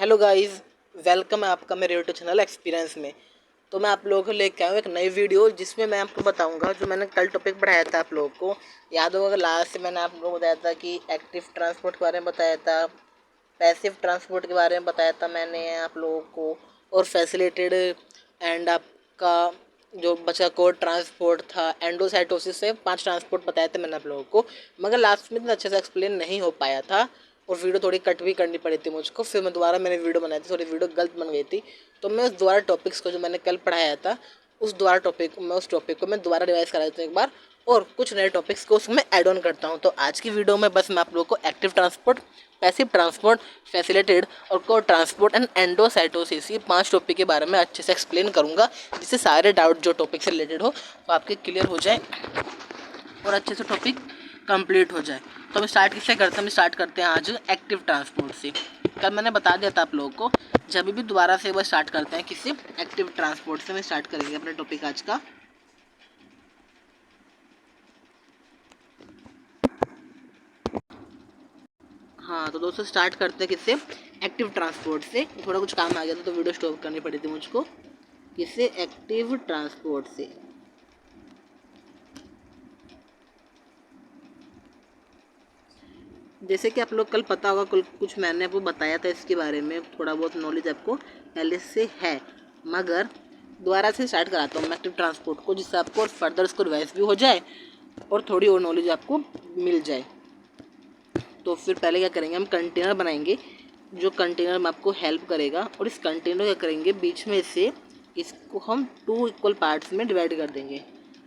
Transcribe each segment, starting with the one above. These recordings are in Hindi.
हेलो गाइस, वेलकम है आपका मेरे यूट्यूब चैनल एक्सपीरियंस में। तो मैं आप लोगों को लेकर आया हूँ एक नई वीडियो जिसमें मैं आपको बताऊंगा जो मैंने कल टॉपिक पढ़ाया था। आप लोगों को याद होगा लास्ट से मैंने आप लोगों को बताया था कि एक्टिव ट्रांसपोर्ट के बारे में बताया था, पैसिव ट्रांसपोर्ट के बारे में बताया था मैंने आप लोगों को, और फैसिलिटेड एंड आपका जो बचा कोड ट्रांसपोर्ट था, एंडोसाइटोसिस से 5 ट्रांसपोर्ट बताए थे मैंने आप लोगों को। मगर लास्ट में इतना अच्छे से एक्सप्लेन नहीं हो पाया था और वीडियो थोड़ी कट भी करनी पड़ी थी मुझको। फिर मैं दोबारा मैंने वीडियो बनाई थी, थोड़ी वीडियो गलत बन गई थी। तो मैं उस दोबारा टॉपिक्स को जो मैंने कल पढ़ाया था उस टॉपिक को मैं दोबारा रिवाइज करा देता हूँ एक बार, और कुछ नए टॉपिक्स को उसमें ऐड ऑन करता हूँ। तो आज की वीडियो में बस मैं आप लोगों को active transport, passive transport, facilitated और कोड ट्रांसपोर्ट एंड एंडोसाइटोसिस, ये 5 टॉपिक के बारे में अच्छे से एक्सप्लेन करूँगा, जिससे सारे डाउट जो टॉपिक से रिलेटेड हो वो आपके क्लियर हो जाए और अच्छे से टॉपिक कंप्लीट हो जाए। तो हम स्टार्ट किससे करते हैं? हम स्टार्ट करते हैं आज एक्टिव ट्रांसपोर्ट से। कल मैंने बता दिया था आप लोगों को, जब भी दोबारा से वो स्टार्ट करते हैं किससे? एक्टिव ट्रांसपोर्ट से। हम स्टार्ट करेंगे अपना टॉपिक आज का। हाँ तो दोस्तों स्टार्ट करते हैं किससे? एक्टिव ट्रांसपोर्ट से। थोड़ा कुछ काम आ गया था तो वीडियो स्टॉप करनी पड़ी थी मुझको। किससे? एक्टिव ट्रांसपोर्ट से। जैसे कि आप लोग कल पता होगा, कल कुछ मैंने आपको बताया था इसके बारे में, थोड़ा बहुत नॉलेज आपको पहले से है, मगर दोबारा से स्टार्ट कराता हूँ मैं एक्टिव ट्रांसपोर्ट को, जिससे आपको और फर्दर उसको रिवाइज भी हो जाए और थोड़ी और नॉलेज आपको मिल जाए। तो फिर पहले क्या करेंगे, हम कंटेनर बनाएंगे जो कंटेनर में आपको हेल्प करेगा, और इस कंटेनर क्या करेंगे, बीच में से इसको हम 2 इक्वल पार्ट्स में डिवाइड कर देंगे।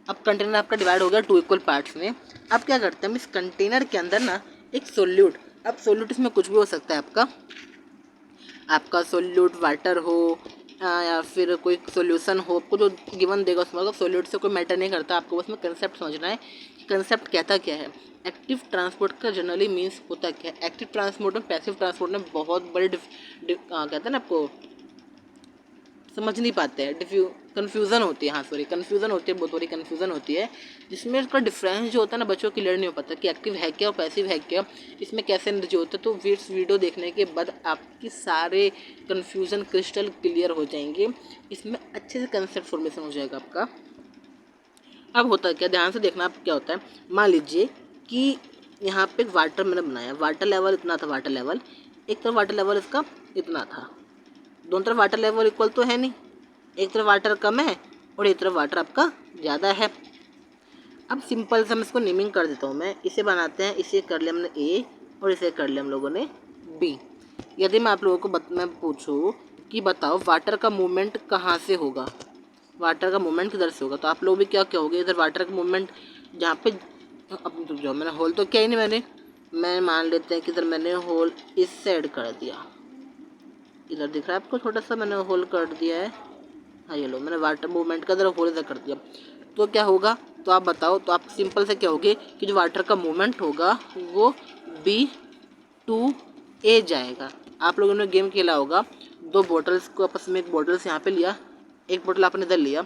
अब कंटेनर आपका डिवाइड हो गया 2 इक्वल पार्ट्स में। अब क्या करते हैं, हम इस कंटेनर के अंदर ना एक सोल्यूट, अब सोल्यूट इसमें कुछ भी हो सकता है, आपका सोल्यूट वाटर हो या फिर कोई सोल्यूशन हो, आपको जो गिवन देगा उसमें सोल्यूट से कोई मैटर नहीं करता, आपको बस में कंसेप्ट समझना है कि कंसेप्ट कहता क्या है। एक्टिव ट्रांसपोर्ट का जनरली मीन्स होता क्या है। एक्टिव ट्रांसपोर्ट में, पैसिव ट्रांसपोर्ट में बहुत बड़े कहते हैं ना, आपको समझ नहीं पाते हैं, कन्फ्यूज़न होती है। हाँ सॉरी, कन्फ्यूज़न होती है, बहुत बड़ी कन्फ्यूज़न होती है, जिसमें इसका डिफरेंस जो होता है ना बच्चों को क्लियर नहीं हो पाता कि एक्टिव है क्या और पैसिव है क्या, इसमें कैसे एनर्जी होता है। तो इस वीडियो देखने के बाद आपकी सारे कन्फ्यूज़न क्रिस्टल क्लियर हो जाएंगे, इसमें अच्छे से कंसेप्ट फॉर्मेशन हो जाएगा आपका। अब होता है क्या, ध्यान से देखना। आप क्या होता है, मान लीजिए कि यहाँ पे वाटर मैंने बनाया, वाटर लेवल इतना था, वाटर लेवल एक तरफ, वाटर लेवल इसका इतना था, दोनों तरफ वाटर लेवल इक्वल तो है नहीं, एक तरफ वाटर कम है और एक तरफ वाटर आपका ज़्यादा है। अब सिंपल से हम इसको नेमिंग कर देता हूँ मैं, इसे बनाते हैं, इसे कर लिया हमने ए और इसे कर लिया हम लोगों ने बी। यदि मैं आप लोगों को मैं पूछूँ कि बताओ वाटर का मूवमेंट कहाँ से होगा, वाटर का मूवमेंट किधर से होगा, तो आप लोग भी क्या कहोगे, इधर वाटर का मूवमेंट जहाँ पे, अब तो जो मैंने होल तो किया ही नहीं, मैं मान लेते हैं कि इधर मैंने होल इस साइड कर दिया, इधर दिख रहा है आपको छोटा सा मैंने होल कर दिया है। हाँ ये लो, मैंने वाटर मूवमेंट का तरफ होल इधर कर दिया। तो क्या होगा, तो आप बताओ, तो आप सिंपल से क्या होगे कि जो वाटर का मूवमेंट होगा वो B2A जाएगा। आप लोगों ने गेम खेला होगा, 2 बॉटल्स को आपस में, एक बॉटल से यहाँ पे लिया, एक बॉटल आपने इधर लिया,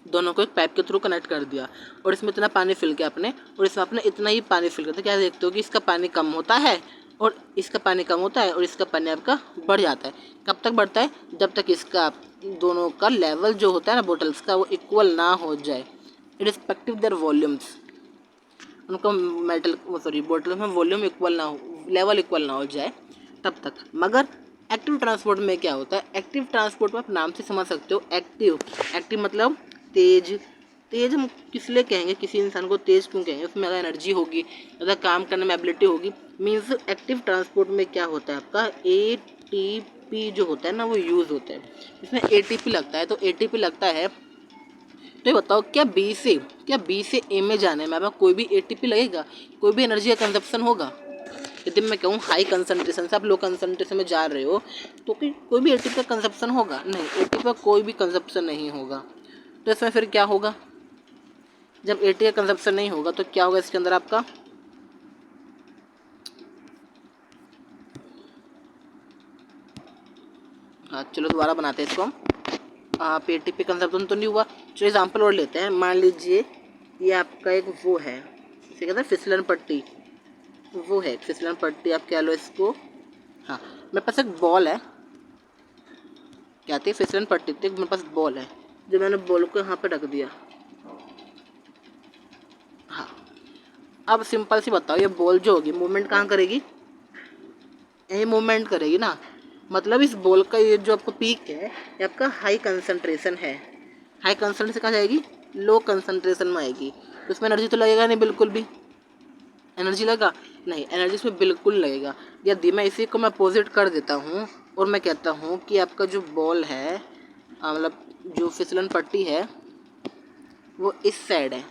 दोनों को एक पाइप के थ्रू कनेक्ट कर दिया और इसमें इतना पानी फिल किया आपने, और इसमें आपने इतना ही पानी फिल किया। तो क्या देखते हो कि इसका पानी कम होता है और इसका पानी कम होता है और इसका पानी आपका बढ़ जाता है। कब तक बढ़ता है, जब तक इसका दोनों का लेवल जो होता है ना बॉटल्स का, वो इक्वल ना हो जाए, इरिस्पेक्टिव देयर वॉल्यूम्स, उनका मेटल सॉरी बॉटल में वॉल्यूम इक्वल ना हो, लेवल इक्वल ना हो जाए तब तक। मगर एक्टिव ट्रांसपोर्ट में क्या होता है, एक्टिव ट्रांसपोर्ट में आप नाम से समझ सकते हो, एक्टिव, एक्टिव मतलब तेज। तेज हम किस लिए कहेंगे, किसी इंसान को तेज क्यों कहेंगे, उसमें ज़्यादा एनर्जी होगी, ज़्यादा काम करने में एबिलिटी होगी। मीन्स एक्टिव ट्रांसपोर्ट में क्या होता है, आपका ATP जो होता है ना वो यूज़ होता है, इसमें ATP लगता है। तो ATP लगता है, तो ये बताओ क्या बी से ए में जाने में आपका कोई भी ATP लगेगा, कोई भी एनर्जी का कंजप्शन होगा। यदि मैं कहूँ हाई कंसनट्रेशन से आप लो कंसनट्रेशन में जा रहे हो, तो कोई भी ATP का कंजप्शन होगा नहीं, ATP का कोई भी कंजप्शन नहीं होगा। तो इसमें फिर क्या होगा, जब ATP का कंजप्शन नहीं होगा तो क्या होगा इसके अंदर आपका, हाँ चलो दोबारा बनाते हैं इसको हम। आप ATP कंजप्शन तो नहीं हुआ, चलो एग्जाम्पल और लेते हैं। मान लीजिए ये आपका एक वो है, इसे कहते हैं फिसलन पट्टी, वो है फिसलन पट्टी, आप कह लो इसको। हाँ मेरे पास एक बॉल है, क्या थी, फिसलन पट्टी थी, मेरे पास बॉल है, जो मैंने बॉल को यहाँ पे रख दिया। हाँ, अब सिंपल सी बताओ, ये बॉल जो होगी मूवमेंट कहाँ करेगी, यही मूवमेंट करेगी ना। मतलब इस बॉल का ये जो आपका पीक है, ये आपका हाई कंसंट्रेशन है। हाई कंसंट्रेशन कहाँ जाएगी, लो कंसंट्रेशन में आएगी। तो इसमें एनर्जी तो लगेगा नहीं, बिल्कुल भी एनर्जी लगा नहीं, एनर्जी इसमें बिल्कुल लगेगा। यदि मैं इसी को मैं अपोजिट कर देता हूँ और मैं कहता हूँ कि आपका जो बॉल है, मतलब जो फिसलन पट्टी है वो इस साइड है,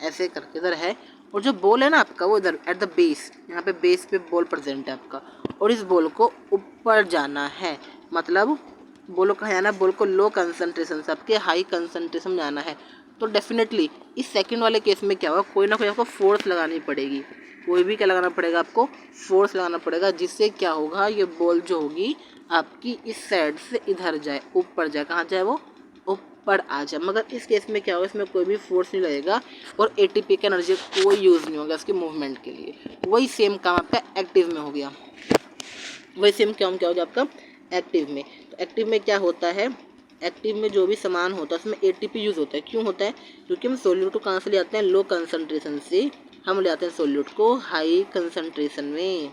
ऐसे करके इधर है, और जो बॉल है ना आपका वो इधर एट द बेस, यहाँ पे बेस पे बॉल प्रेजेंट है आपका, और इस बॉल को ऊपर जाना है। मतलब बॉल को कहाँ जाना है, बॉल को लो कंसंट्रेशन से आपके हाई कंसंट्रेशन में जाना है। तो डेफिनेटली इस सेकंड वाले केस में क्या होगा, कोई ना कोई आपको फोर्स लगानी पड़ेगी, कोई भी क्या लगाना पड़ेगा आपको, फोर्स लगाना पड़ेगा, जिससे क्या होगा, ये बॉल जो होगी आपकी इस साइड से इधर जाए, ऊपर जाए, कहाँ जाए, वो ऊपर आ जाए। मगर इस केस में क्या होगा, इसमें कोई भी फोर्स नहीं लगेगा और एटीपी का एनर्जी कोई यूज़ नहीं होगा इसके मूवमेंट के लिए। वही सेम काम आपका एक्टिव में हो गया, वही सेम काम क्या हो गया आपका एक्टिव में। तो एक्टिव में क्या होता है, एक्टिव में जो भी सामान होता है उसमें एटीपी यूज़ होता है। क्यों होता है, क्योंकि हम सोल्यूट को कहाँ से ले आते हैं, लो कंसनट्रेशन से हम ले आते हैं सोल्यूट को हाई कंसनट्रेशन में,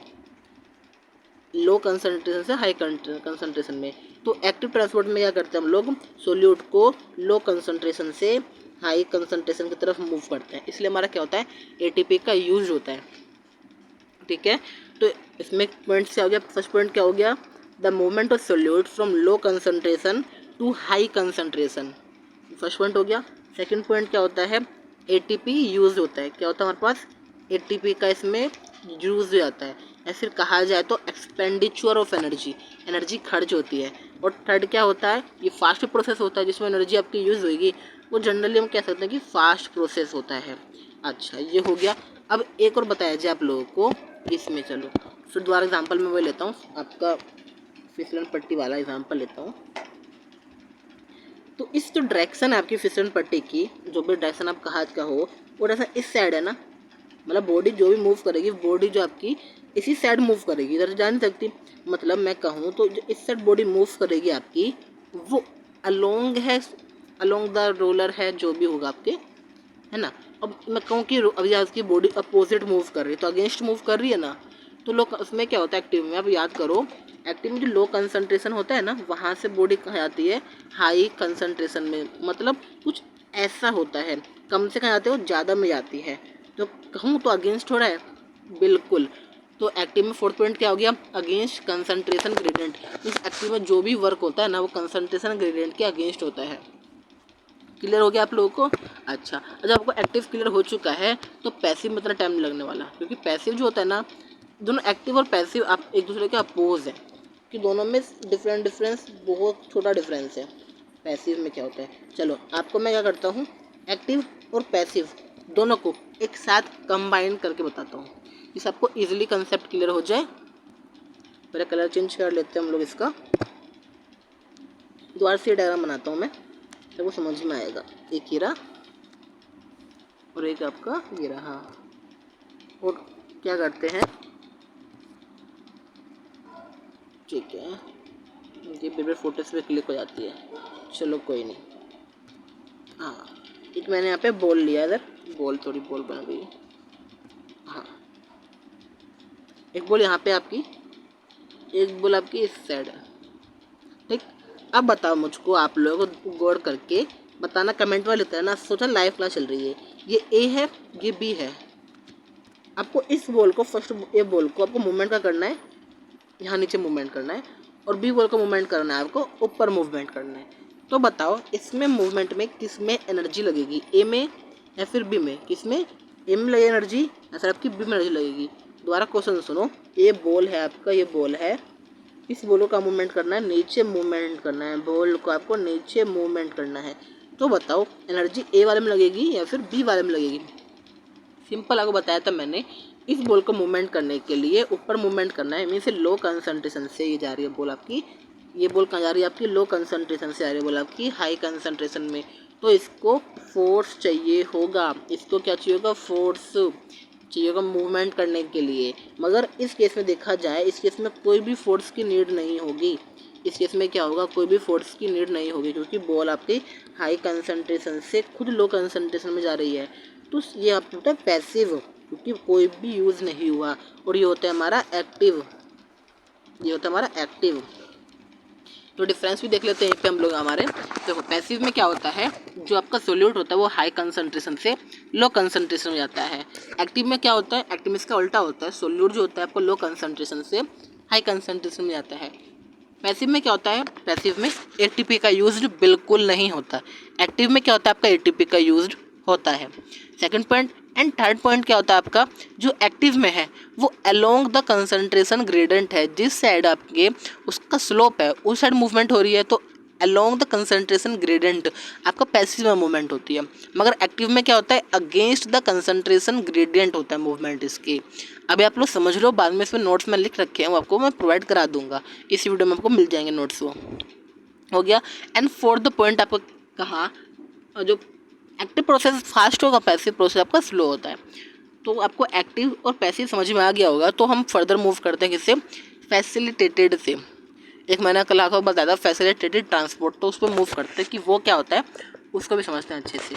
लो कंसंट्रेशन से हाई कंसंट्रेशन में। तो एक्टिव ट्रांसपोर्ट में क्या करते हैं हम लोग, सोल्यूट को लो कंसंट्रेशन से हाई कंसंट्रेशन की तरफ मूव करते हैं, इसलिए हमारा क्या होता है, एटीपी का यूज होता है। ठीक है, तो इसमें पॉइंट क्या हो गया, फर्स्ट पॉइंट क्या हो गया, the movement of solute from low concentration to high concentration, first point हो गया। सेकंड पॉइंट क्या होता है, एटीपी यूज होता है, क्या होता है हमारे पास, एटीपी का इसमें यूज हो जाता है, या फिर कहा जाए तो एक्सपेंडिचर ऑफ एनर्जी, एनर्जी खर्च होती है। और थर्ड क्या होता है, ये फास्ट प्रोसेस होता है, जिसमें एनर्जी आपकी यूज़ होगी, वो जनरली हम कह सकते हैं कि फास्ट प्रोसेस होता है। अच्छा, ये हो गया। अब एक और बताया जाए आप लोगों को इसमें, चलो फिर दोबारा एग्जाम्पल में वही लेता हूँ, आपका फिसलन पट्टी वाला एग्जाम्पल लेता हूँ। तो इस जो डायरेक्शन है आपकी फिसलन पट्टी की, जो भी डायरेक्शन आपका हाथ का हो, वो डायरेक्शन इस साइड है ना, मतलब बॉडी जो भी मूव करेगी, बॉडी जो आपकी इसी साइड मूव करेगी, इधर जा नहीं सकती। मतलब मैं कहूँ तो जो इस साइड बॉडी मूव करेगी आपकी, वो अलोंग है, अलोंग द रोलर है, जो भी होगा आपके, है ना। अब मैं कहूँ कि अभी आपकी बॉडी अपोजिट मूव कर रही है, तो अगेंस्ट मूव कर रही है ना, तो लोग उसमें क्या होता है एक्टिव में, आप याद करो, एक्टिव में जो लो कंसंट्रेशन होता है ना, वहाँ से बॉडी कहाँ जाती है, हाई कंसंट्रेशन में। मतलब कुछ ऐसा होता है, कम से कहाँ जाती है, वो ज़्यादा में जाती है। तो कहूँ तो अगेंस्ट हो रहा है, बिल्कुल। तो एक्टिव में फोर्थ पॉइंट क्या हो गया, अगेंस्ट कंसंट्रेशन ग्रेडियंट। इस एक्टिव में जो भी वर्क होता है ना, वो कंसंट्रेशन ग्रेडियंट के अगेंस्ट होता है। क्लियर हो गया आप लोगों को। अच्छा, जब आपको एक्टिव क्लियर हो चुका है, तो पैसिव में इतना टाइम नहीं लगने वाला, क्योंकि पैसिव जो होता है ना, दोनों एक्टिव और पैसिव आप एक दूसरे के अपोज हैं, कि दोनों में डिफरेंस बहुत छोटा डिफरेंस है। पैसिव में क्या होता है, चलो आपको मैं क्या करता हूँ, एक्टिव और पैसिव दोनों को एक साथ कंबाइन करके बताता हूँ, जिससे आपको ईजिली कंसेप्ट क्लियर हो जाए। पहले कलर चेंज कर लेते हैं हम लोग इसका, दोबारा से डायग्राम बनाता हूँ मैं, तो वो समझ में आएगा। एक हीरा और एक आपका ये रहा। और क्या करते हैं, ठीक है, ये बेबी फोटोज पे क्लिक हो जाती है, चलो कोई नहीं। हाँ, एक मैंने यहाँ पे बॉल लिया, इधर बॉल, थोड़ी बॉल बन गई। हाँ, एक बॉल यहाँ पे आपकी, एक बॉल आपकी इस साइड है। ठीक, अब बताओ मुझको, आप लोगों को गौर करके बताना, कमेंट में लेते हैं ना, सोचा लाइव क्लास चल रही है, ये ए है, ये बी है। आपको इस बॉल को फर्स्ट, ये बॉल को आपको मूवमेंट का करना है, यहाँ नीचे मूवमेंट करना है, और बी बॉल को मूवमेंट करना है आपको ऊपर मूवमेंट करना है। तो बताओ इसमें मूवमेंट में किस में एनर्जी लगेगी, ए में या फिर बी में, किस में, ए में लगेगी एनर्जी या फिर आपकी बी में एनर्जी लगेगी। दोबारा क्वेश्चन सुनो, ये बॉल है आपका, ये बॉल है, इस बॉल का मूवमेंट करना है, नीचे मूवमेंट करना है, बॉल को आपको नीचे मूवमेंट करना है। तो बताओ एनर्जी ए वाले में लगेगी या फिर बी वाले में लगेगी। सिंपल आपको बताया था मैंने, इस बॉल को मूवमेंट करने के लिए ऊपर मूवमेंट करना है, मीन से लो कंसंट्रेशन से ये जा रही है बॉल आपकी, ये बॉल कहाँ जा रही है आपकी, लो कंसंट्रेशन से आ रही है बॉल आपकी हाई कंसंट्रेशन में। तो इसको फोर्स चाहिए होगा, इसको क्या चाहिए होगा, फोर्स चीज़ों का मूवमेंट करने के लिए। मगर इस केस में देखा जाए, इस केस में कोई भी फोर्स की नीड नहीं होगी। इस केस में क्या होगा, कोई भी फोर्स की नीड नहीं होगी, क्योंकि बॉल आपकी हाई कंसंट्रेशन से खुद लो कंसंट्रेशन में जा रही है। तो ये आपको होता है पैसिव, क्योंकि कोई भी यूज़ नहीं हुआ। और ये होता है हमारा एक्टिव, ये होता है हमारा एक्टिव। तो डिफरेंस भी देख लेते हैं यहाँ पे हम लोग हमारे। देखो पैसिव में क्या होता है, जो आपका सोल्यूट होता है वो हाई कंसंट्रेशन से लो कंसंट्रेशन में जाता है। एक्टिव में क्या होता है, एक्टिव में इसका उल्टा होता है, सोल्यूट जो होता है आपको लो कंसंट्रेशन से हाई कंसंट्रेशन में जाता है। पैसिव में क्या होता है, पैसिव में एटीपी का यूज बिल्कुल नहीं होता। एक्टिव में क्या होता है, आपका एटीपी का यूज होता है। Second point and third point क्या होता है आपका, जो एक्टिव में है वो अलोंग द कंसंट्रेशन ग्रेडियंट है। जिस साइड आपके उसका स्लोप है उस साइड मूवमेंट हो रही है, तो अलोंग द कंसंट्रेशन ग्रेडियंट आपका पैसिव में मूवमेंट होती है। मगर एक्टिव में क्या होता है, अगेंस्ट द कंसंट्रेशन ग्रेडियंट होता है मूवमेंट इसकी। अभी आप लोग समझ लो, बाद में इसमें नोट्स में लिख रखे हैं, वो आपको मैं प्रोवाइड करा दूंगा, इसी वीडियो में आपको मिल जाएंगे नोट्स। वो हो गया। एंड फोर्थ पॉइंट आपको कहा, जो एक्टिव प्रोसेस फास्ट होगा, पैसिव प्रोसेस आपका स्लो होता है। तो आपको एक्टिव और पैसिव समझ में आ गया होगा। तो हम फर्दर मूव करते हैं किससे, फैसिलिटेटेड से। एक मैंने कल आपको बताया था फैसिलिटेटेड ट्रांसपोर्ट, तो उस पर मूव करते हैं कि वो क्या होता है, उसको भी समझते हैं अच्छे से।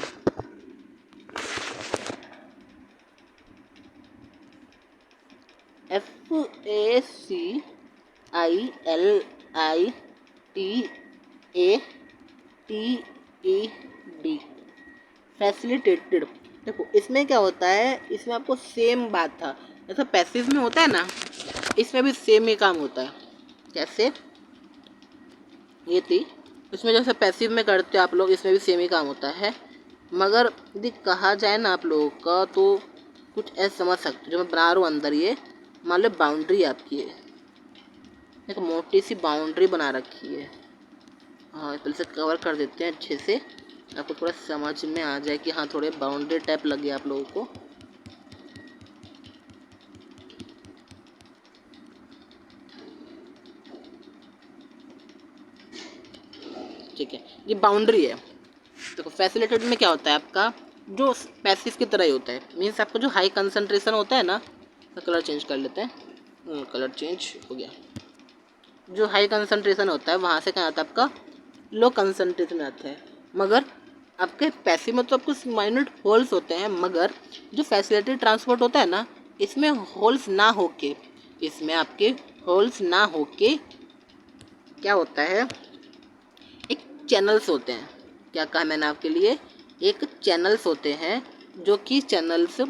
FACILITATED, facilitated. देखो इसमें क्या होता है, इसमें आपको सेम बात था जैसा पैसिव में होता है ना, इसमें भी सेम ही काम होता है। कैसे, ये थी इसमें जैसे पैसिव में करते हो आप लोग, इसमें भी सेम ही काम होता है। मगर यदि कहा जाए ना आप लोगों का, तो कुछ ऐसा समझ सकते हो। जो मैं बना रहा हूँ अंदर, ये मान लो बाउंड्री आपकी है, एक मोटी सी बाउंड्री बना रखी है। हाँ, पहले से कवर कर देते हैं अच्छे से, आपको थोड़ा समझ में आ जाए कि हाँ थोड़े बाउंड्री टाइप लगे आप लोगों को। ठीक है, ये बाउंड्री है। देखो फैसिलिटेटेड में क्या होता है आपका, जो पैसिव की तरह ही होता है। मीन्स आपका जो हाई कंसंट्रेशन होता है ना, तो कलर चेंज कर लेते हैं, कलर चेंज हो गया। जो हाई कंसंट्रेशन होता है वहाँ से क्या आता है आपका लो कंसंट्रेशन आता है। मगर आपके पैसिव में तो आपको माइन्यूट होल्स होते हैं, मगर जो फैसिलिटेटेड ट्रांसपोर्ट होता है ना, इसमें होल्स ना होके, इसमें आपके होल्स ना होके क्या होता है, एक चैनल्स होते हैं। क्या कहा मैंने आपके लिए, एक चैनल्स होते हैं, जो कि चैनल्स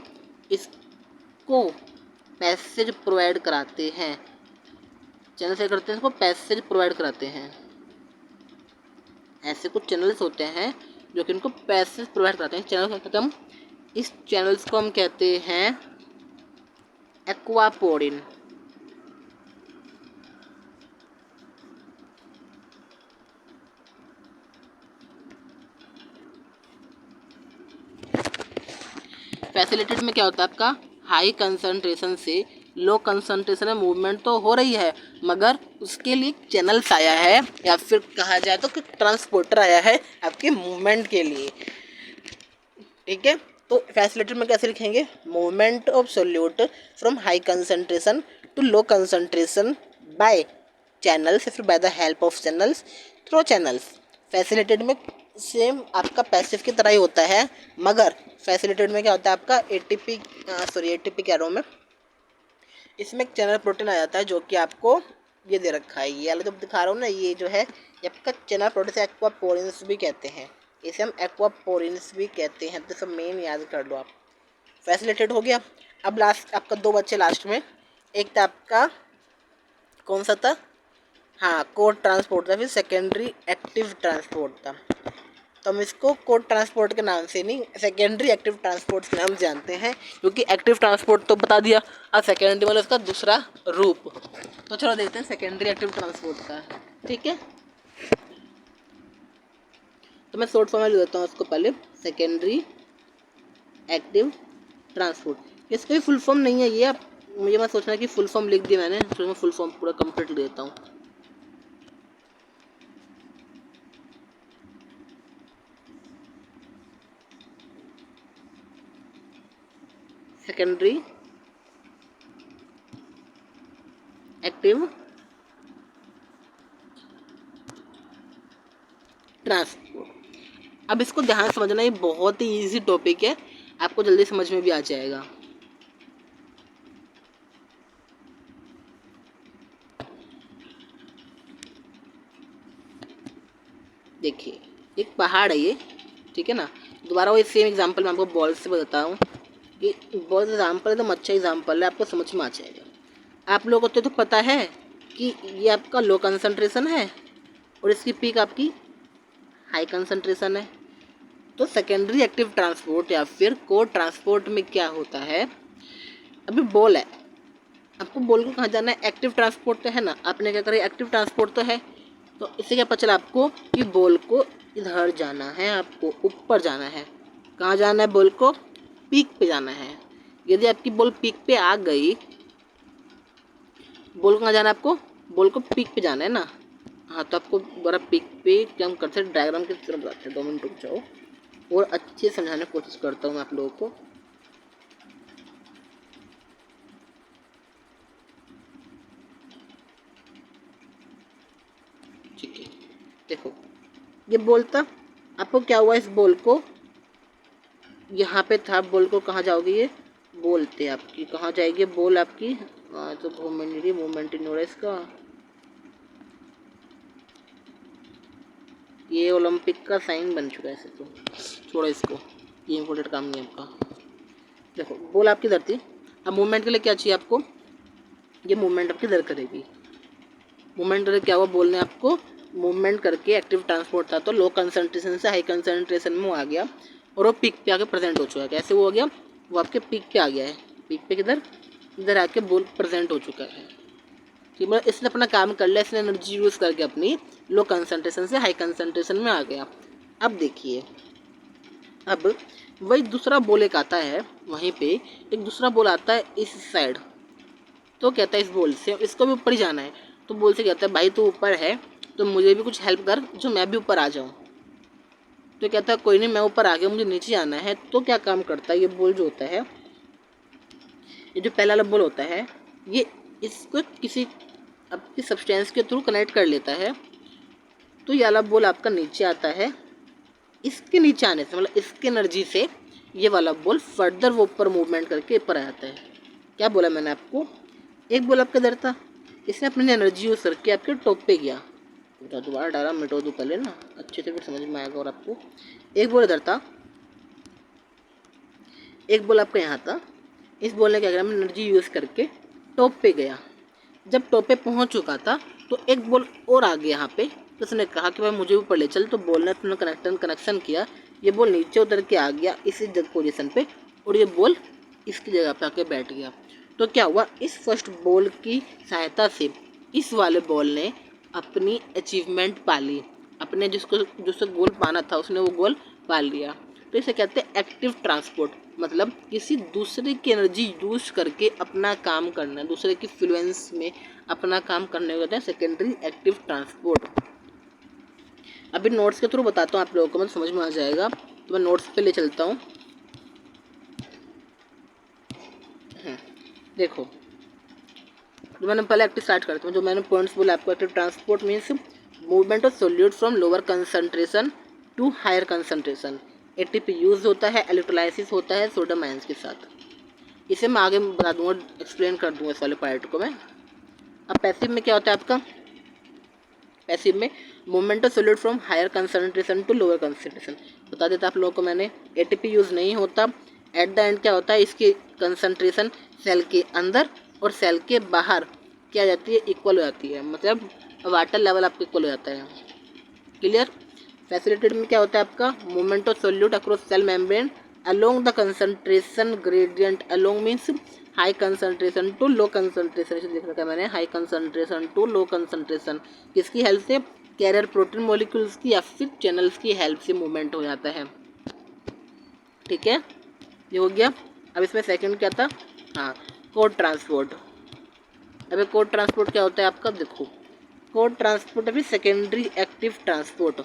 इसको पैसेज प्रोवाइड कराते हैं। चैनल से करते हैं, इसको पैसेज प्रोवाइड कराते हैं। ऐसे कुछ चैनल्स होते हैं जो कि इनको पैसेज प्रोवाइड कराते हैं। चैनल का खत्म, इस चैनल्स को हम कहते हैं एक्वापोरिन। फैसिलिटेड में क्या होता है आपका, हाई कंसंट्रेशन से लो कंसंट्रेशन में मूवमेंट तो हो रही है, मगर उसके लिए चैनल्स आया है, या फिर कहा जाए तो कि ट्रांसपोर्टर आया है आपके मूवमेंट के लिए। ठीक है, तो फैसिलिटेड में कैसे लिखेंगे, movement of solute from high concentration to low concentration by channels, या फिर by the help of channels through channels. Facilitated में सेम आपका पैसिव की तरह ही होता है, मगर फैसिलिटेड में क्या होता है आपका एटीपी कह रहा हूँ मैं, इसमें एक चैनल प्रोटीन आ जाता है, जो कि आपको ये दे रखा है, ये वाला जो दिखा रहा हूँ ना, ये जो है ये आपका चैनल प्रोटीन से एक्वापोरिन्स भी कहते हैं, इसे हम एक्वापोरिन्स भी कहते हैं। तो सब मेन याद कर लो आप। फैसिलिटेड हो गया। अब लास्ट आपका दो बच्चे लास्ट में, एक था आपका कौन सा था, हाँ कोड ट्रांसपोर्ट था, फिर सेकेंडरी एक्टिव ट्रांसपोर्ट था। तो हम इसको कोड ट्रांसपोर्ट के नाम से नहीं, सेकेंडरी एक्टिव ट्रांसपोर्ट के नाम जानते हैं, क्योंकि एक्टिव ट्रांसपोर्ट तो बता दिया, अब सेकेंडरी मतलब उसका दूसरा रूप। तो चलो देखते हैं सेकेंडरी एक्टिव ट्रांसपोर्ट का। ठीक है, तो मैं शॉर्ट फॉर्म में लिख देता हूँ उसको पहले, सेकेंडरी एक्टिव ट्रांसपोर्ट। इसका भी फुल फॉर्म नहीं है ये, आप मुझे मत सोचना कि फुल फॉर्म लिख दिया मैंने, तो मैं फुल फॉर्म पूरा कंप्लीट लिख देता हूँ। Secondary active transport. अब इसको ध्यान से समझना, ये बहुत ही इजी टॉपिक है, आपको जल्दी समझ में भी आ जाएगा। देखिए एक पहाड़ है ये, ठीक है ना। दोबारा वही सेम एग्जांपल मैं आपको बॉल से बताता हूँ कि बॉल एग्जांपल एकदम अच्छा एग्जांपल है, आपको समझ में आ जाएगा। आप लोगों को तो पता है कि ये आपका लो कंसंट्रेशन है और इसकी पीक आपकी हाई कंसंट्रेशन है। तो सेकेंडरी एक्टिव ट्रांसपोर्ट या फिर को ट्रांसपोर्ट में क्या होता है, अभी बॉल है, आपको बॉल को कहाँ जाना है, एक्टिव ट्रांसपोर्ट तो है ना, आपने क्या करा एक्टिव ट्रांसपोर्ट तो है, तो इससे क्या पता चला आपको कि बॉल को इधर जाना है, आपको ऊपर जाना है। कहाँ जाना है, बॉल को पीक पे जाना है। यदि आपकी बॉल पीक पे आ गई, बॉल को कहाँ जाना है आपको, बॉल को पीक पे जाना है ना। हाँ तो आपको बड़ा पीक पे क्या हम करते हैं, डायग्राम की तरफ बताते हैं, 2 मिनट रुक जाओ और अच्छे से समझाने की कोशिश करता हूँ मैं आप लोगों को। ठीक है, देखो ये बॉल था, आपको क्या हुआ, इस बॉल को यहाँ पे था, बॉल को कहाँ जाओगे, ये बॉल थे आपकी, कहाँ जाएगी बॉल आपकी, तो मूवमेंट ही नहीं हो रहा है इसका। ये ओलंपिक का साइन बन चुका है ऐसे, तो छोड़ो इसको, ये इम्पोर्टेंट काम नहीं है आपका। देखो बॉल आपकी इधर थी, अब मूवमेंट के लिए क्या चाहिए आपको, ये मूवमेंट आपकी इधर करेगी। मूवमेंट करके क्या हुआ, बॉल ने आपको मूवमेंट करके एक्टिव ट्रांसपोर्ट था तो लो कंसंट्रेशन से हाई कंसंट्रेशन में वो आ गया और वो पीक पे आके प्रेजेंट हो चुका है। कैसे वो हो गया, वो आपके पीक पे आ गया है, पीक पे किधर, इधर आके बॉल प्रेजेंट हो चुका है। ठीक है, इसने अपना काम कर लिया, इसने एनर्जी यूज़ करके अपनी लो कंसंट्रेशन से हाई कंसंट्रेशन में आ गया। अब देखिए, अब वही दूसरा बॉल एक आता है, वहीं पे एक दूसरा बॉल आता है इस साइड, तो कहता है इस बॉल से इसको भी ऊपर ही जाना है, तो बॉल से कहता है भाई तू ऊपर है तो मुझे भी कुछ हेल्प कर जो मैं भी ऊपर आ जाऊँ। तो कहता है कोई नहीं, मैं ऊपर आ गया, मुझे नीचे आना है। तो क्या काम करता है ये बॉल जो होता है, ये जो पहला वाला बॉल होता है, ये इसको किसी आपकी सब्सटेंस के थ्रू कनेक्ट कर लेता है, तो ये वाला बॉल आपका नीचे आता है। इसके नीचे आने से मतलब इसके एनर्जी से ये वाला बॉल फर्दर वो ऊपर मूवमेंट करके ऊपर आ जाता है। क्या बोला मैंने आपको, एक बॉल आपका इधर था, इसने अपनी एनर्जी यूज करके आपके टॉप पे गया। दोबारा डायग्राम मिटो दो पहले ना, अच्छे से फिर समझ में आएगा। और आपको एक बॉल इधर था, एक बॉल आपका यहाँ था, इस बॉल ने क्या करा, एनर्जी यूज़ करके टॉप पे गया। जब टॉप पे पहुँच चुका था तो एक बॉल और आ गया यहाँ पे, तो उसने कहा कि भाई मुझे ऊपर ले चल, तो बॉल ने अपना कनेक्शन किया, ये बॉल नीचे उतर के आ गया इसी पोजीशन पे और ये बॉल इसकी जगह पे आके बैठ गया। तो क्या हुआ, इस फर्स्ट बॉल की सहायता से इस वाले बॉल ने अपनी अचीवमेंट पा ली, अपने जिसको गोल पाना था उसने वो गोल पा लिया। तो इसे कहते हैं एक्टिव ट्रांसपोर्ट, मतलब किसी दूसरे की एनर्जी यूज करके अपना काम करना, दूसरे की इन्फ्लुएंस में अपना काम करने को कहते हैं सेकेंडरी एक्टिव ट्रांसपोर्ट। अभी नोट्स के थ्रू बताता हूँ आप लोगों को, मतलब समझ में आ जाएगा, तो मैं नोट्स पे ले चलता हूँ। देखो जो मैंने पहले एक्टिव स्टार्ट करता हूँ, जो मैंने पॉइंट्स बोला आपको, active transport means movement of solute from lower concentration to higher concentration. ATP use होता है, इलेक्ट्रोलाइसिस होता है सोडियम आयंस के साथ। इसे मैं आगे बता दूंगा, एक्सप्लेन कर दूंगा इस वाले पार्ट को मैं। अब पैसिव में क्या होता है आपका, पैसिव में movement of solute from higher concentration to lower concentration बता देता आप लोगों को मैंने। एटीपी यूज़ नहीं होता, एट द एंड क्या होता है, इसकी कंसंट्रेशन सेल के अंदर और सेल के बाहर क्या जाती है, इक्वल हो जाती है, मतलब वाटर लेवल आपका इक्वल हो जाता है। क्लियर। फैसिलिटेड में क्या होता है आपका, movement of solute across cell membrane along the concentration gradient, along means high concentration to low concentration, इसे लिख रखा है मैंने, high concentration to low concentration. किसकी हेल्प से, कैरियर प्रोटीन मॉलिक्यूल्स की या फिर चैनल्स की हेल्प से मूवमेंट हो जाता है। ठीक है, ये हो गया। अब इसमें सेकंड क्या था, हाँ कोड ट्रांसपोर्ट। अब कोड ट्रांसपोर्ट क्या होता है आपका, देखो कोड ट्रांसपोर्ट अभी secondary active transport,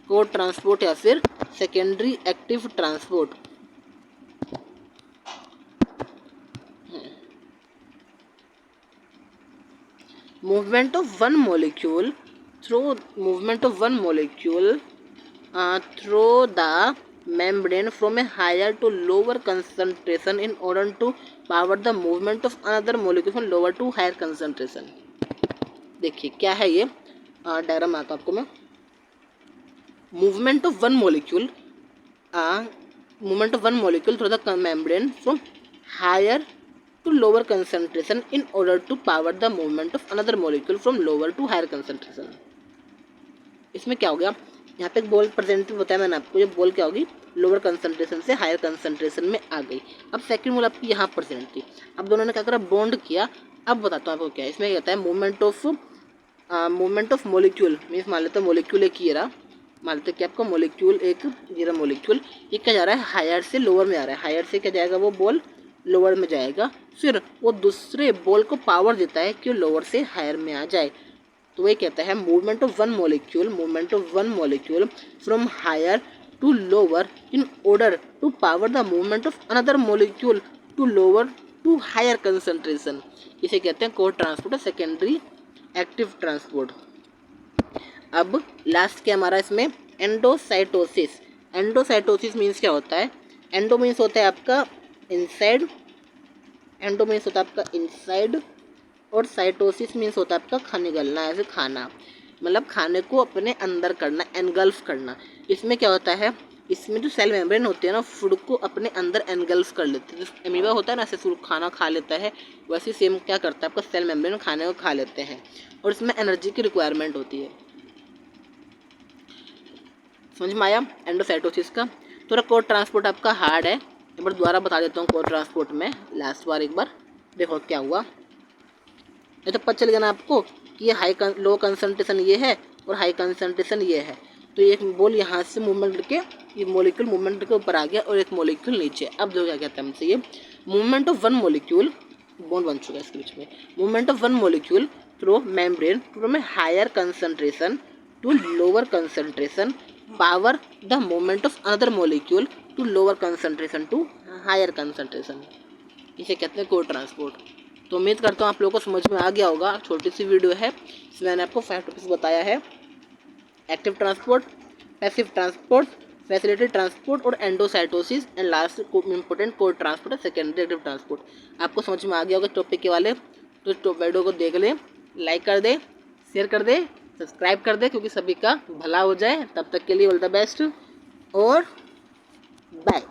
code transport या फिर secondary active transport. Movement of one molecule through through the membrane from a higher to lower concentration in order to power the movement of another molecule from lower to higher concentration. देखिए क्या है ये डायग्राम आता आपको मैं. movement of one molecule through the membrane from higher to lower concentration in order to power the movement of another molecule from lower to higher concentration. इसमें क्या हो गया, यहाँ पे एक बॉल प्रेजेंट बताया मैंने आपको. ये बॉल क्या होगी, लोअर कंसंट्रेशन से हायर कंसंट्रेशन में आ गई. अब सेकंड बॉल आपकी यहाँ प्रेजेंट थी. अब दोनों ने क्या करा, बॉन्ड किया. अब बताता हूँ आपको क्या है इसमें. कहता है मूवमेंट ऑफ मोलिक्यूल मीन्स मान लेते हैं मोलिक्यूल एक ये रहा. मान लेते हैं कि आपका मोलिक्यूल एक ये रहा मोलिक्यूल. ये क्या जा रहा है, हायर से लोअर में आ रहा है. हायर से क्या जाएगा, वो बॉल लोअर में जाएगा. फिर वो दूसरे बॉल को पावर देता है कि वो लोअर से हायर में आ जाए. तो वही कहता है movement of one molecule from higher to lower in order to power the movement of another molecule to lower to higher concentration. इसे कहते हैं कोर ट्रांसपोर्ट और सेकेंडरी एक्टिव ट्रांसपोर्ट. अब लास्ट क्या हमारा इसमें, एंडोसाइटोसिस. एंडोसाइटोसिस मीन्स क्या होता है, एंडो मीन्स होता है आपका इनसाइड, और साइटोसिस मीन्स होता है आपका खाने गलना, ऐसे खाना, मतलब खाने को अपने अंदर करना, एनगल्फ करना. इसमें क्या होता है, इसमें जो सेल मेम्ब्रेन होती है ना, फूड को अपने अंदर एनगल्फ कर लेते हैं. जैसे अमीबा होता है ना, ऐसे खाना खा लेता है, वैसे सेम क्या करता है आपका सेल मेम्ब्रेन खाने को खा लेते हैं. और इसमें एनर्जी की रिक्वायरमेंट होती है. समझ में आया एंडोसाइटोसिस का. थोड़ा कोर ट्रांसपोर्ट आपका हार्ड है. एक बार दोबारा बता देता हूँ कोर ट्रांसपोर्ट में, लास्ट बार एक बार देखो क्या हुआ. ये तो पता चल गया ना आपको कि ये लो कंसंट्रेशन ये है और हाई कंसंट्रेशन ये है. तो एक बॉल यहाँ से मूवमेंट करके ये मोलिक्यूल मूवमेंट करके ऊपर आ गया और एक मोलिक्यूल नीचे. अब जो क्या कहता है हमसे, ये movement of one molecule, bond बन चुका है इसके बीच में, movement of one molecule through membrane from a higher concentration to lower concentration power the movement of another molecule to lower concentration to higher concentration. इसे कहते हैं कोर ट्रांसपोर्ट. तो उम्मीद करता हूँ आप लोगों को समझ में आ गया होगा. छोटी सी वीडियो है, इसमें मैंने आपको 5 टॉपिक्स बताया है. Active transport, passive transport, facilitated transport और endocytosis and last important core transport है सेकेंडरी एक्टिव ट्रांसपोर्ट. आपको समझ में आ गया होगा टॉपिक के वाले. तो वीडियो को देख लें, लाइक कर दे, शेयर कर दे, सब्सक्राइब कर दे, क्योंकि सभी का भला हो जाए. तब तक के लिए ऑल द बेस्ट और बाय.